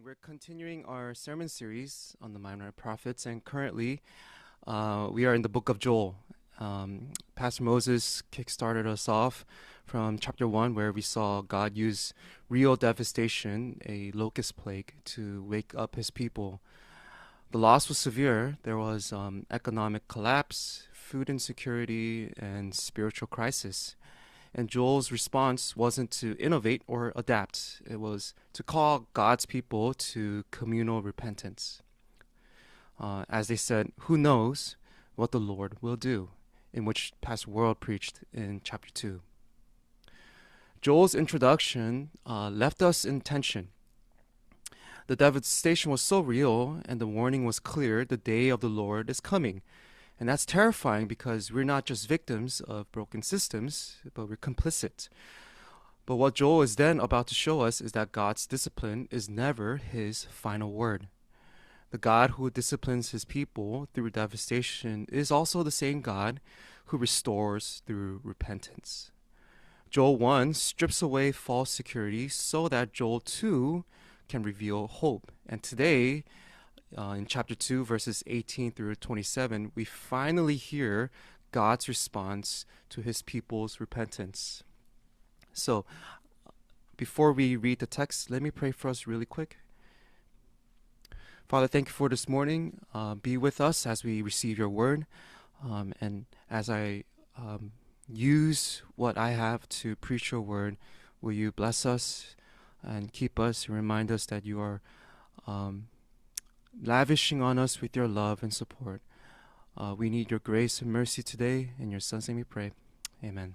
We're continuing our sermon series on the minor prophets, and currently we are in the book of Joel. Pastor Moses kickstarted us off from chapter 1, where we saw God use real devastation, a locust plague, to wake up his people. The loss was severe. There was economic collapse, food insecurity, and spiritual crisis. And Joel's response wasn't to innovate or adapt, it was to call God's people to communal repentance. As they said, who knows what the Lord will do, in which Pastor World preached in chapter 2. Joel's introduction left us in tension. The devastation was so real, and the warning was clear: the day of the Lord is coming. And that's terrifying because we're not just victims of broken systems, but we're complicit. But what Joel is then about to show us is that God's discipline is never his final word. The God who disciplines his people through devastation is also the same God who restores through repentance. Joel 1 strips away false security so that Joel 2 can reveal hope. And today, in chapter 2, verses 18 through 27, we finally hear God's response to his people's repentance. So, before we read the text, let me pray for us really quick. Father, thank you for this morning. Be with us as we receive your word. And as I use what I have to preach your word, will you bless us and keep us and remind us that you are lavishing on us with your love and support. We need your grace and mercy today. In your son's name we pray. Amen.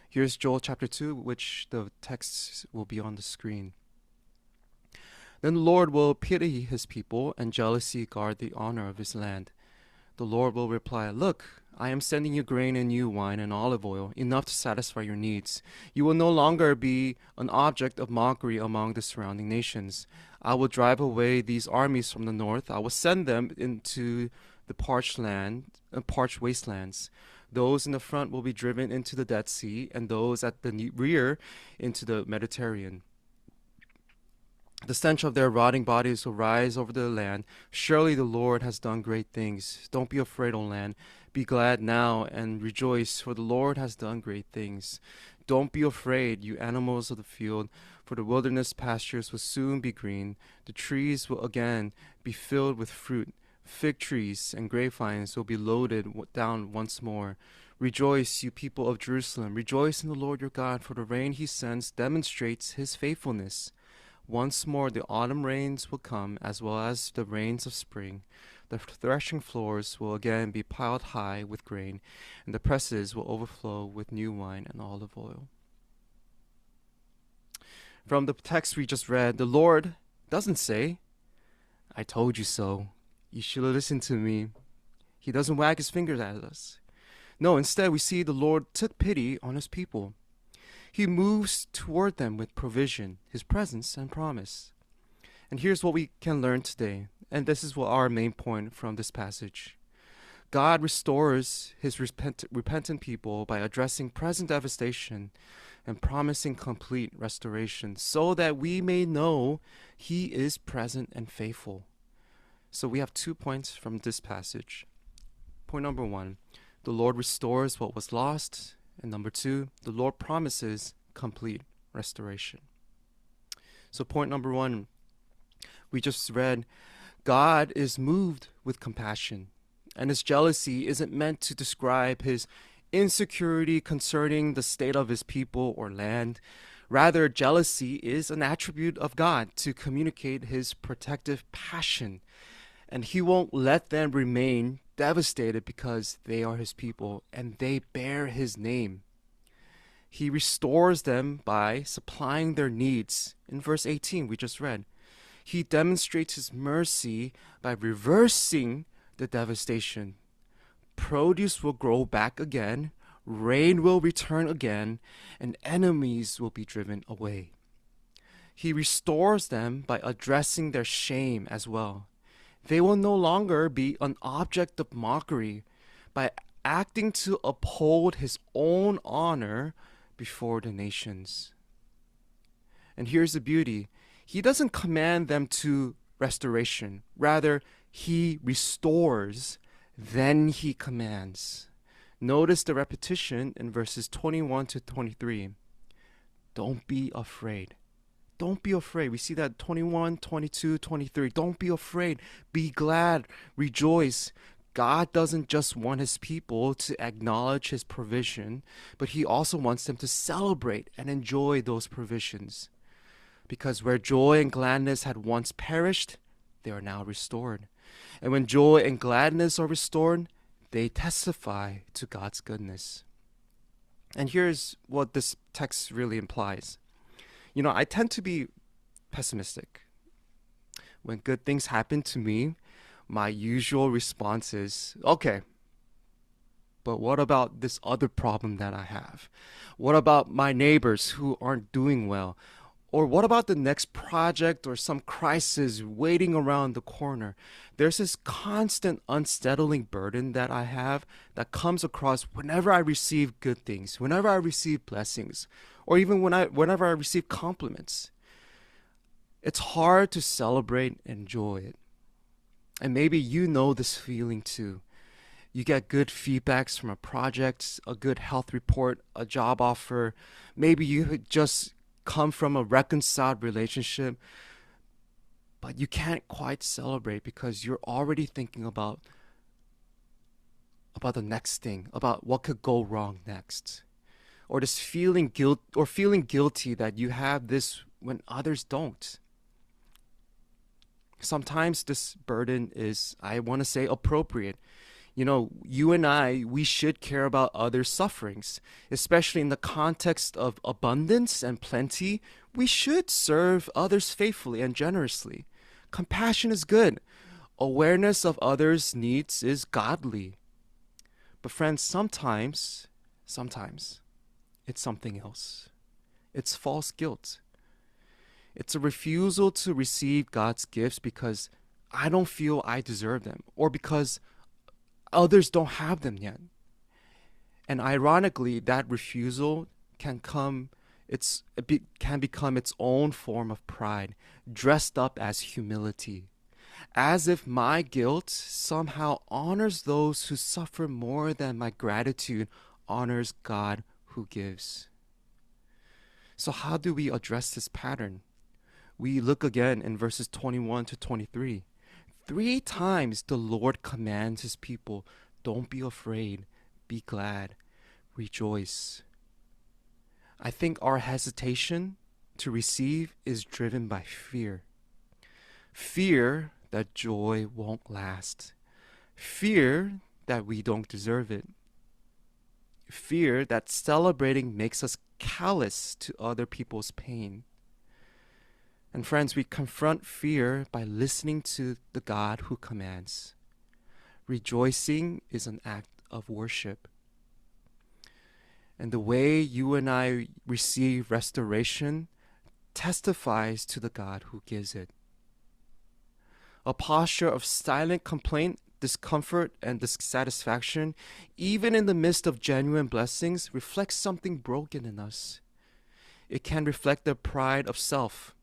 Here's Joel chapter 2, which the text will be on the screen. Then the Lord will pity his people and jealously guard the honor of his land. The Lord will reply, "Look, I am sending you grain and new wine and olive oil, enough to satisfy your needs. You will no longer be an object of mockery among the surrounding nations. I will drive away these armies from the north. I will send them into the parched wastelands. Those in the front will be driven into the Dead Sea, and those at the rear into the Mediterranean. The stench of their rotting bodies will rise over the land. Surely the Lord has done great things. Don't be afraid, O land. Be glad now and rejoice, for the Lord has done great things. Don't be afraid, you animals of the field, for the wilderness pastures will soon be green. The trees will again be filled with fruit. Fig trees and grapevines will be loaded down once more. Rejoice, you people of Jerusalem. Rejoice in the Lord your God, for the rain he sends demonstrates his faithfulness. Once more the autumn rains will come, as well as the rains of spring. The threshing floors will again be piled high with grain, and the presses will overflow with new wine and olive oil." From the text we just read, the Lord doesn't say, "I told you so. You should have listened to me." He doesn't wag his fingers at us. No, instead we see the Lord took pity on his people. He moves toward them with provision, his presence, and promise. And here's what we can learn today, and this is what our main point from this passage. God restores his repentant people by addressing present devastation and promising complete restoration so that we may know he is present and faithful. So we have 2 points from this passage. Point number 1, the Lord restores what was lost. And number 2, the Lord promises complete restoration. So point number 1, we just read, God is moved with compassion, and his jealousy isn't meant to describe his insecurity concerning the state of his people or land. Rather, jealousy is an attribute of God to communicate his protective passion, and he won't let them remain devastated because they are his people and they bear his name. He restores them by supplying their needs. In verse 18 we just read, he demonstrates his mercy by reversing the devastation. Produce will grow back again, rain will return again, and enemies will be driven away. He restores them by addressing their shame as well. They will no longer be an object of mockery by acting to uphold his own honor before the nations. And here's the beauty. He doesn't command them to restoration. Rather, he restores, then he commands. Notice the repetition in verses 21 to 23. Don't be afraid. Don't be afraid. We see that 21, 22, 23. Don't be afraid. Be glad. Rejoice. God doesn't just want his people to acknowledge his provision, but he also wants them to celebrate and enjoy those provisions. Because where joy and gladness had once perished, they are now restored. And when joy and gladness are restored, they testify to God's goodness. And here's what this text really implies. I tend to be pessimistic. When good things happen to me, my usual response is, okay, but what about this other problem that I have? What about my neighbors who aren't doing well? Or what about the next project or some crisis waiting around the corner? There's this constant unsettling burden that I have that comes across whenever I receive good things, whenever I receive blessings, or even whenever I receive compliments. It's hard to celebrate and enjoy it. And maybe you know this feeling too. You get good feedbacks from a project, a good health report, a job offer. Maybe you just come from a reconciled relationship, but you can't quite celebrate because you're already thinking about the next thing, about what could go wrong next. Or this feeling guilty that you have this when others don't. Sometimes this burden is, I want to say, appropriate. You and I, we should care about others' sufferings, especially in the context of abundance and plenty. We should serve others faithfully and generously. Compassion is good. Awareness of others' needs is godly. But friends, sometimes, it's something else. It's false guilt. It's a refusal to receive God's gifts because I don't feel I deserve them, or because others don't have them yet. And ironically, that refusal can become its own form of pride, dressed up as humility, as if my guilt somehow honors those who suffer more than my gratitude honors God who gives. So how do we address this pattern? We look again in verses 21 to 23. 3 times the Lord commands his people, don't be afraid, be glad, rejoice. I think our hesitation to receive is driven by fear. Fear that joy won't last. Fear that we don't deserve it. Fear that celebrating makes us callous to other people's pain. And friends, we confront fear by listening to the God who commands. Rejoicing is an act of worship. And the way you and I receive restoration testifies to the God who gives it. A posture of silent complaint, discomfort, and dissatisfaction, even in the midst of genuine blessings, reflects something broken in us. It can reflect the pride of self.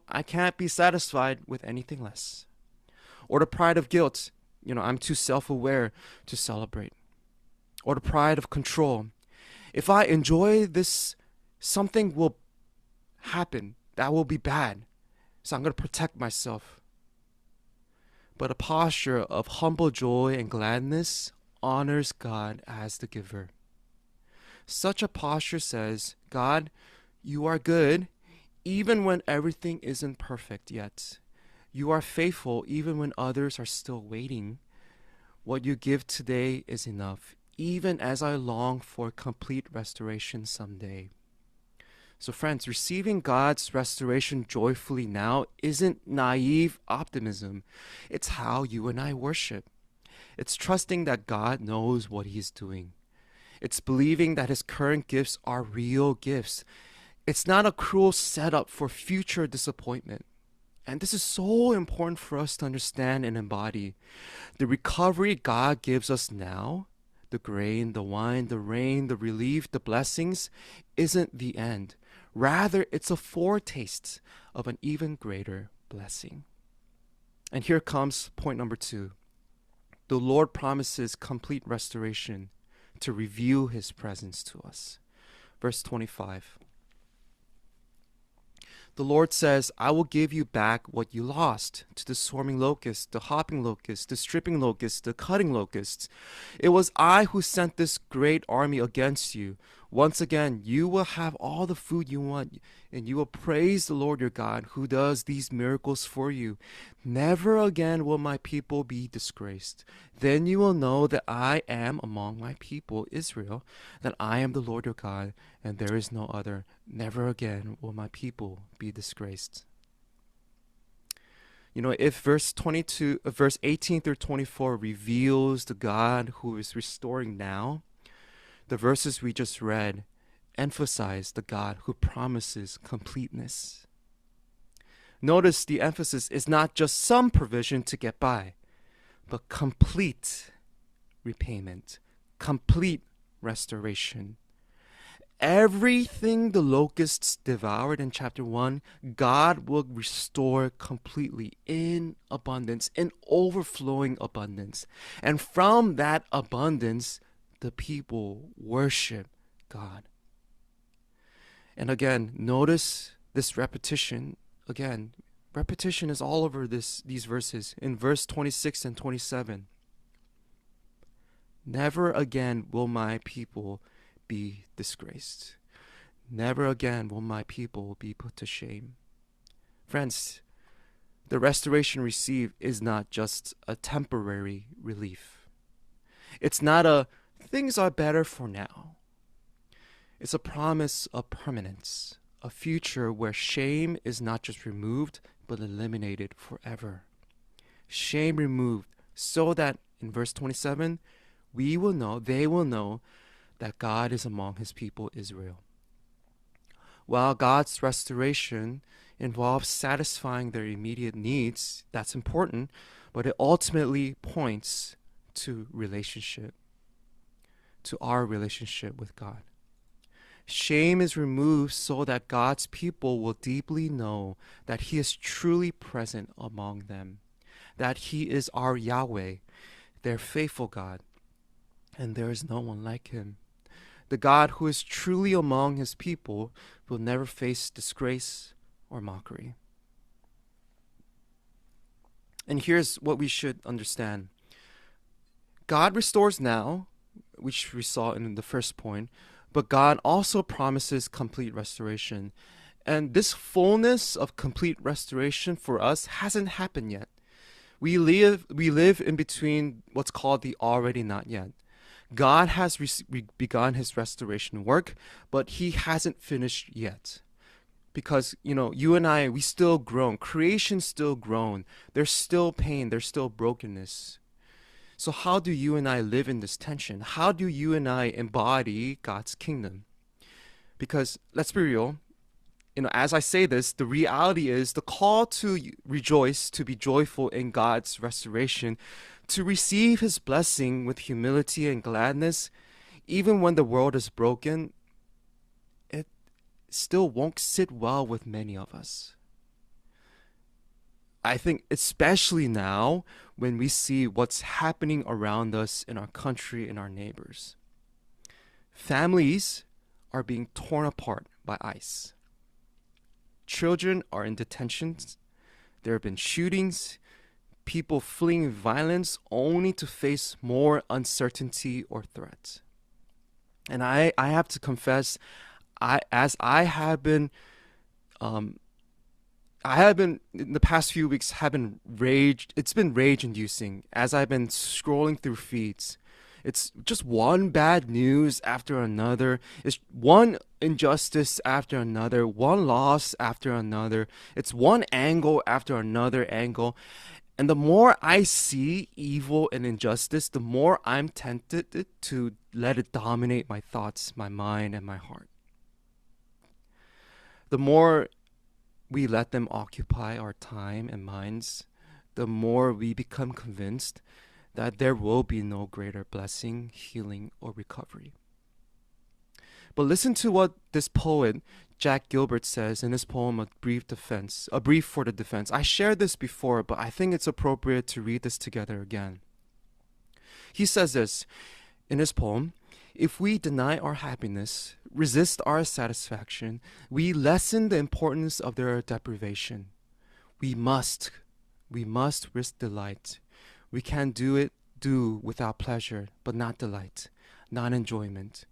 I can't be satisfied with anything less. Or the pride of guilt. I'm too self-aware to celebrate. Or the pride of control. If I enjoy this, something will happen that will be bad. So I'm going to protect myself. But a posture of humble joy and gladness honors God as the giver. Such a posture says, God, you are good, even when everything isn't perfect yet. You are faithful even when others are still waiting. What you give today is enough, even as I long for complete restoration someday. So friends, receiving God's restoration joyfully now isn't naive optimism. It's how you and I worship. It's trusting that God knows what he's doing. It's believing that his current gifts are real gifts. It's not a cruel setup for future disappointment. And this is so important for us to understand and embody. The recovery God gives us now, the grain, the wine, the rain, the relief, the blessings, isn't the end. Rather, it's a foretaste of an even greater blessing. And here comes point number 2. The Lord promises complete restoration to reveal his presence to us. Verse 25. The Lord says, I will give you back what you lost to the swarming locust, the hopping locust, the stripping locust, the cutting locusts. It was I who sent this great army against you. Once again, you will have all the food you want, and you will praise the Lord your God who does these miracles for you. Never again will my people be disgraced. Then you will know that I am among my people, Israel, that I am the Lord your God, and there is no other. Never again will my people be disgraced. You know, if verse 18 through 24 reveals the God who is restoring now, the verses we just read emphasize the God who promises completeness. Notice the emphasis is not just some provision to get by, but complete repayment, complete restoration. Everything the locusts devoured in chapter 1, God will restore completely in abundance, in overflowing abundance. And from that abundance, the people worship God. And again, notice this repetition. Again, repetition is all over these verses. In verse 26 and 27, never again will my people be disgraced. Never again will my people be put to shame. Friends, the restoration received is not just a temporary relief. It's not a things are better for now. It's a promise of permanence, a future where shame is not just removed, but eliminated forever. Shame removed so that, in verse 27, they will know that God is among his people Israel. While God's restoration involves satisfying their immediate needs, that's important, but it ultimately points to relationship, to our relationship with God. Shame is removed so that God's people will deeply know that he is truly present among them, that he is our Yahweh, their faithful God, and there is no one like him. The God who is truly among his people will never face disgrace or mockery. And here's what we should understand. God restores now, which we saw in the first point, but God also promises complete restoration. And this fullness of complete restoration for us hasn't happened yet. We live in between what's called the already not yet. God has begun his restoration work, but he hasn't finished yet. Because, you and I, we still groan. Creation still groan. There's still pain. There's still brokenness. So how do you and I live in this tension? How do you and I embody God's kingdom? Because let's be real, as I say this, the reality is the call to rejoice, to be joyful in God's restoration, to receive his blessing with humility and gladness, even when the world is broken, it still won't sit well with many of us. I think especially now when we see what's happening around us in our country and our neighbors. Families are being torn apart by ICE. Children are in detentions. There have been shootings, people fleeing violence only to face more uncertainty or threats. And I have to confess, I have been in the past few weeks it's been rage inducing as I've been scrolling through feeds. It's just one bad news after another. It's one injustice after another, one loss after another. It's one angle after another angle. And the more I see evil and injustice, the more I'm tempted to let it dominate my thoughts, my mind, and my heart. The more we let them occupy our time and minds, the more we become convinced that there will be no greater blessing, healing, or recovery. But listen to what this poet Jack Gilbert says in his poem, A Brief for the Defense. I shared this before, but I think it's appropriate to read this together again. He says this in his poem: if we deny our happiness, resist our satisfaction, we lessen the importance of their deprivation. We must risk delight. We can do without pleasure, but not delight, not enjoyment.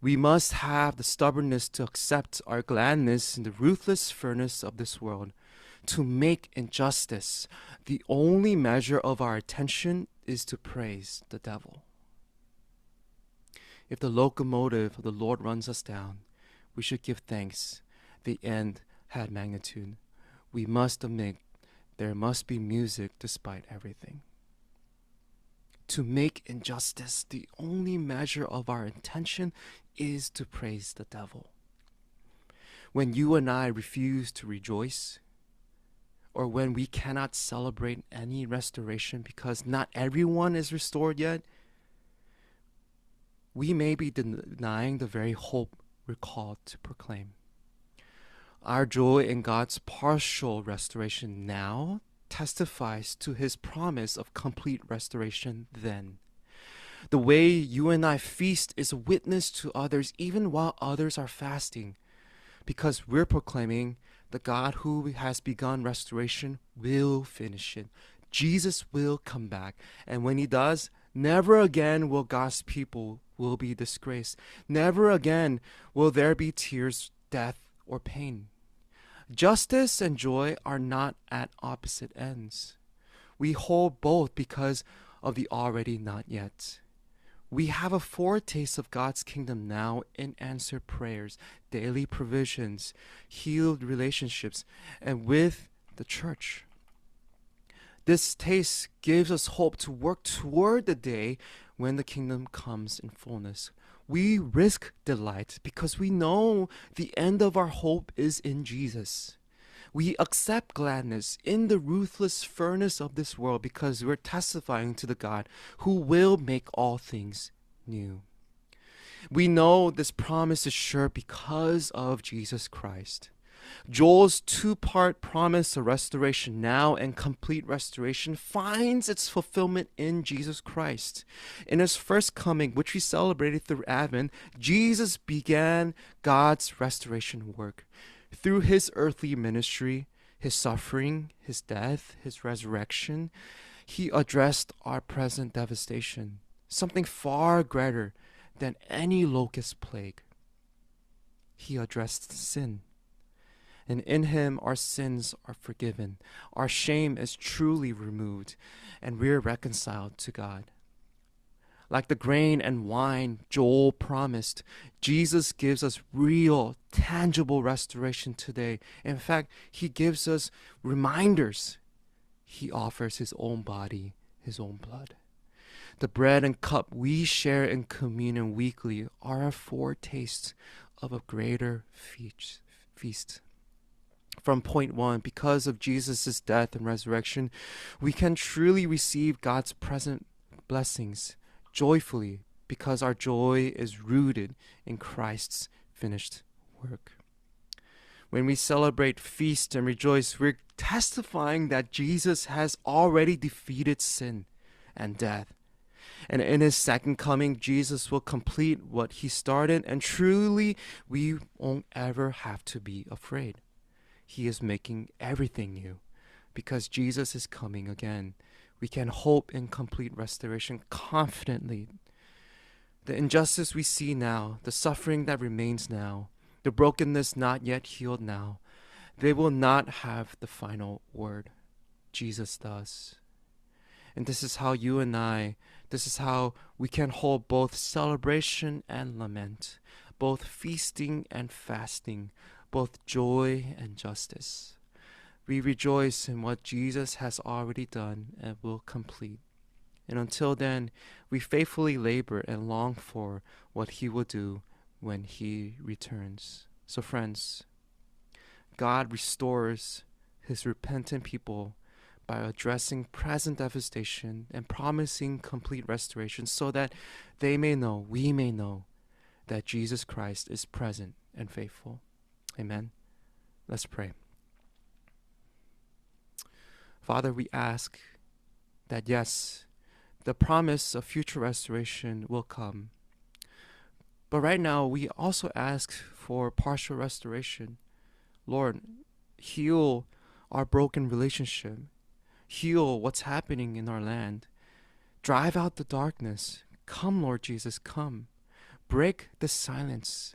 We must have the stubbornness to accept our gladness in the ruthless furnace of this world. To make injustice the only measure of our attention is to praise the devil. If the locomotive of the Lord runs us down, we should give thanks. The end had magnitude. We must admit there must be music despite everything. To make injustice the only measure of our intention is to praise the devil. When you and I refuse to rejoice, or when we cannot celebrate any restoration because not everyone is restored yet, we may be denying the very hope we're called to proclaim. Our joy in God's partial restoration now testifies to his promise of complete restoration then. The way you and I feast is a witness to others even while others are fasting, because we're proclaiming the God who has begun restoration will finish it. Jesus will come back, and when he does, never again will God's people will be disgraced. Never again will there be tears, death, or pain. Justice and joy are not at opposite ends. We hold both because of the already not yet. We have a foretaste of God's kingdom now in answered prayers, daily provisions, healed relationships, and with the church. This taste gives us hope to work toward the day when the kingdom comes in fullness. We risk delight because we know the end of our hope is in Jesus. We accept gladness in the ruthless furnace of this world because we're testifying to the God who will make all things new. We know this promise is sure because of Jesus Christ. Joel's two-part promise of restoration now and complete restoration finds its fulfillment in Jesus Christ. In his first coming, which we celebrated through Advent, Jesus began God's restoration work. Through his earthly ministry, his suffering, his death, his resurrection, he addressed our present devastation, something far greater than any locust plague. He addressed sin. And in him our sins are forgiven, our shame is truly removed, and we're reconciled to God. Like the grain and wine Joel promised, Jesus gives us real, tangible restoration today. In fact, he gives us reminders. He offers his own body, his own blood. The bread and cup we share in communion weekly are a foretaste of a greater feast. From point one, because of Jesus' death and resurrection, we can truly receive God's present blessings joyfully because our joy is rooted in Christ's finished work. When we celebrate, feast, and rejoice, we're testifying that Jesus has already defeated sin and death. And in his second coming, Jesus will complete what he started, and truly, we won't ever have to be afraid. He is making everything new. Because Jesus is coming again, we can hope in complete restoration confidently. The injustice we see now, the suffering that remains now, the brokenness not yet healed now, they will not have the final word. Jesus does. And this is how this is how we can hold both celebration and lament, both feasting and fasting, both joy and justice. We rejoice in what Jesus has already done and will complete. And until then, we faithfully labor and long for what he will do when he returns. So friends, God restores his repentant people by addressing present devastation and promising complete restoration so that we may know, that Jesus Christ is present and faithful. Amen. Let's pray. Father, we ask that yes, the promise of future restoration will come. But right now, we also ask for partial restoration. Lord, heal our broken relationship. Heal what's happening in our land. Drive out the darkness. Come, Lord Jesus, come. Break the silence.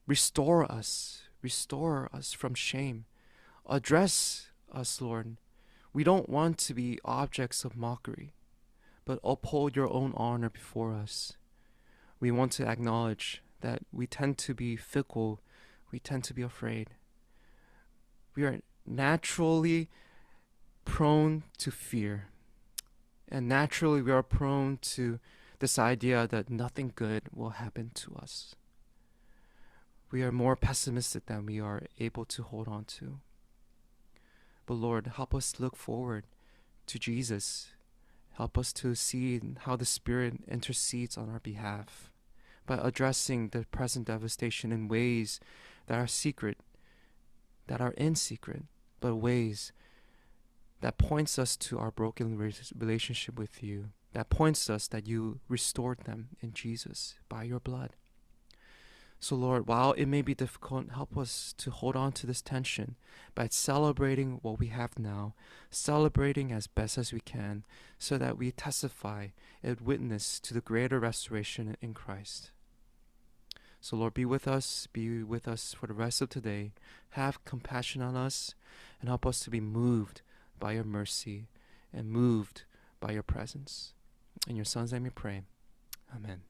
Restore us. Restore us from shame. Address us, Lord. We don't want to be objects of mockery, but uphold your own honor before us. We want to acknowledge that we tend to be fickle. We tend to be afraid. We are naturally prone to fear. And naturally, we are prone to this idea that nothing good will happen to us. We are more pessimistic than we are able to hold on to. But Lord, help us look forward to Jesus. Help us to see how the Spirit intercedes on our behalf by addressing the present devastation in ways that are secret, that are in secret, but ways that points us to our broken relationship with you, that points us that you restored them in Jesus by your blood. So Lord, while it may be difficult, help us to hold on to this tension by celebrating what we have now, celebrating as best as we can, so that we testify and witness to the greater restoration in Christ. So Lord, be with us for the rest of today. Have compassion on us and help us to be moved by your mercy and moved by your presence. In your Son's name we pray. Amen.